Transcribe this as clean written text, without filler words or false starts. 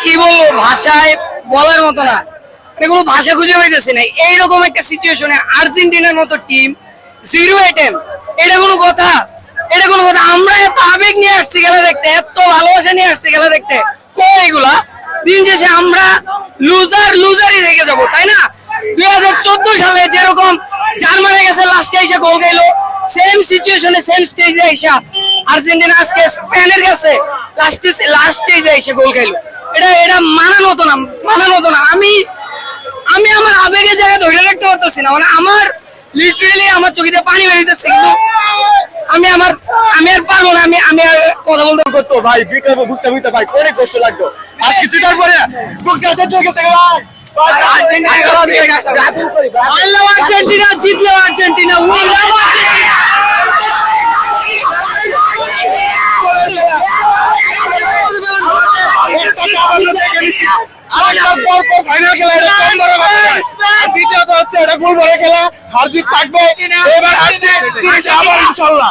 কি বলবো, ভাষায় বলার মতো না, কোনো ভাষা খুঁজে পাইতেছি না। এইরকম একটা সিচুয়েশনে আর্জেন্টিনার মতো টিম 0 অ্যাটেম্প, এটা কোনো কথা? এটা কোনো কথা? আমরা এত আবেগ নিয়ে আসছি খেলা দেখতে, এত ভালোবাসা নিয়ে আসছি খেলা দেখতে, কই এগুলা? দিন শেষে আমরা লুজারই রেখে যাবো, তাই না? 2014 সালে যেরকম জার্মানি গেছে লাস্টে এসে গোল খাইলো, সেম সিচুয়েশনে সেম স্টেজে এসে আর্জেন্টিনা আজকে স্পেনের কাছে লাস্ট স্টেজে এসে গোল খাইলো। এটা মানানো হতো না। আমি আমার আবেগের জায়গা ধরে রাখতে পারতেছি না, মানে আমার লিটারেলি আমার চোখে দিয়ে পানি বেরিয়েছে, কিন্তু আমি আর পারবো না, আমি আর কথা বলতে করতো ভাই, বিক্রম ভুট্টা ভুট্টা ভাই অনেক কষ্ট লাগতো। আজ কিছুটার পরে বুকটা চেঞ্জ হয়ে গেছে ভাই। আর্জেন্টিনা জিতলো, আর্জেন্টিনা ফাইনাল খেলা, এটা কম বড় কথা নয়। আর দ্বিতীয়ত হচ্ছে এটা গোল ভরে খেলা, হার জিত থাকবে, এবার হারছে আবার ইনশাল্লাহ।